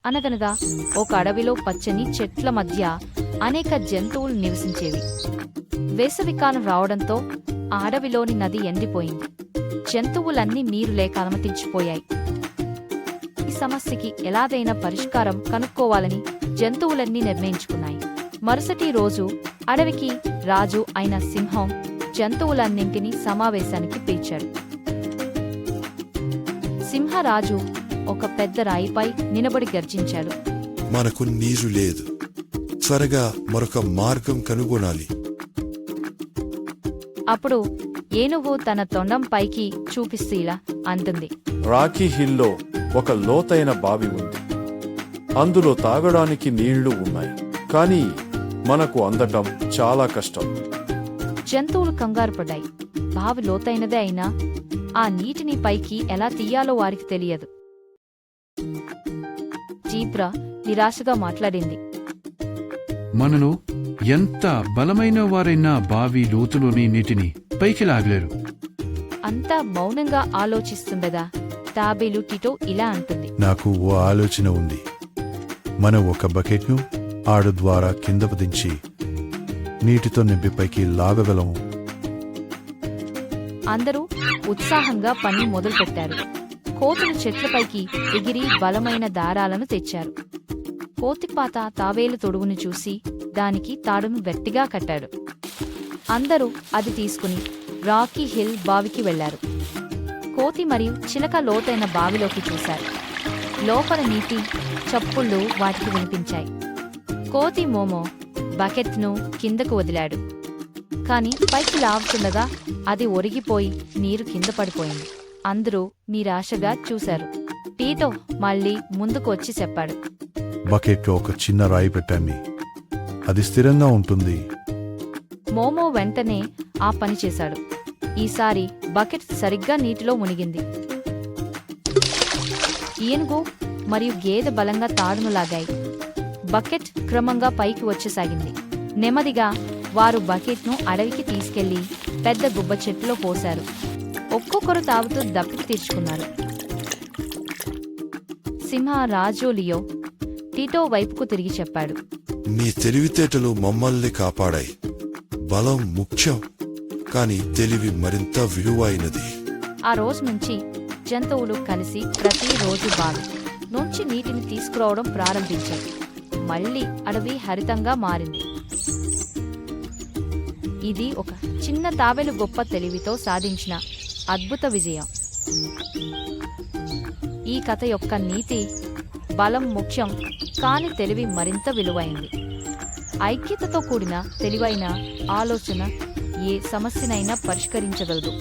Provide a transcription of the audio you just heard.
అనగనగా ఒక అడవిలో పచ్చని చెట్ల మధ్య అనేక జంతువులు నివసించేవి. వేసవికాలం రావడంతో ఆ అడవిలోని నది ఎండిపోయింది. జంతువులన్నీ నీరు లేక అనుమతించిపోయాయి. ఈ సమస్యకి ఎలాగైనా పరిష్కారం కనుక్కోవాలని జంతువులన్నీ నిర్ణయించుకున్నాయి. మరుసటి రోజు అడవికి రాజు అయిన సింహం జంతువులన్నింటినీ సమావేశానికి పిలిచాడు. సింహరాజు ఒక పెద్ద రాయిపై నిలబడి గర్జించాడు. మనకు నీరు లేదు, త్వరగా మరొక మార్గం కనుగొనాలి. అప్పుడు ఏనుగు తన తొండం పైకి చూపిస్తూ ఇలా అంటుంది. రాకీ హిల్లో ఒక లోతైన బావి ఉంది. అందులో తాగడానికి నీళ్లు ఉన్నాయి, కానీ మనకు అందటం చాలా కష్టం. జంతువులు కంగారు పడ్డాయి. బావి లోతైనదే అయినా ఆ నీటిని పైకి ఎలా తీయాలో వారికి తెలియదు. జీబ్రా నిరాశగా మాట్లాడింది. మనలో ఎంత బలమైన వారైనా బావి లోతులోని నీటిని పైకి లాగలేరు. అంతా మౌనంగా ఆలోచిస్తుండగా తాబేలు టిటో ఇలా అంటుంది. నాకు ఓ ఆలోచన ఉంది. మనం ఒక బకెట్ను ఆడు ద్వారా కిందకు దించి నీటితో నింపి పైకి లాగగలము. అందరూ ఉత్సాహంగా పని మొదలుపెట్టారు. కోతులు చెట్లపైకి ఎగిరి బలమైన దారాలను తెచ్చారు. కోతిపాత తాబేలు తొడుగును చూసి దానికి తాడును గట్టిగా కట్టాడు. అందరూ అది తీసుకుని రాకీ హిల్ బావికి వెళ్లారు. కోతి మరియు చిలక లోతైన బావిలోకి చూశారు. లోపల నీటి చప్పుళ్ళు వాటికి వినిపించాయి. కోతి మోమో బకెట్ను కిందకు వదిలాడు. కాని పైకి లాగుతుండగా అది ఒరిగిపోయి నీరు కింద పడిపోయింది. అందరూ నిరాశగా చూశారు. టీటో మళ్లీ ముందుకు వచ్చి చెప్పాడు. బకెట్లో ఒక చిన్న రాయి పెట్టండి, అది స్థిరంగా ఉంటుంది. మోమో వెంటనే ఆ పని చేశాడు. ఈసారి బకెట్ సరిగ్గా నీటిలో మునిగింది. ఏనుగు మరియు గేదె బలంగా తాడును లాగాయి. బకెట్ క్రమంగా పైకి వచ్చేసాగింది. నెమ్మదిగా వారు బకెట్ను అడవికి తీసుకెళ్లి పెద్ద గుబ్బ చెట్టులో పోశారు. ఒక్కొక్కరు తాగుతూ దప్పికి తీర్చుకున్నారు. సింహ రాజు లియో టీటో వైపుకు తిరిగి చెప్పాడు. నీ తెలివితేటలు మమ్మల్ని కాపాడాయి. బలం ముఖ్యం, కాని తెలివి మరింత విలువైనది. ఆ రోజు నుంచి జంతువులు కలిసి ప్రతిరోజు బావి నుంచి నీటిని తీసుకురావడం ప్రారంభించాయి. మళ్లీ అడవి హరితంగా మారింది. ఇది ఒక చిన్న తాబేలు గొప్ప తెలివితో సాధించిన అద్భుత విజయం. ఈ కథ యొక్క నీతి, బలం ముఖ్యం, కాని తెలివి మరింత విలువైంది. ఐక్యతతో కూడిన తెలివైన ఆలోచన ఏ సమస్యనైనా పరిష్కరించగలదు.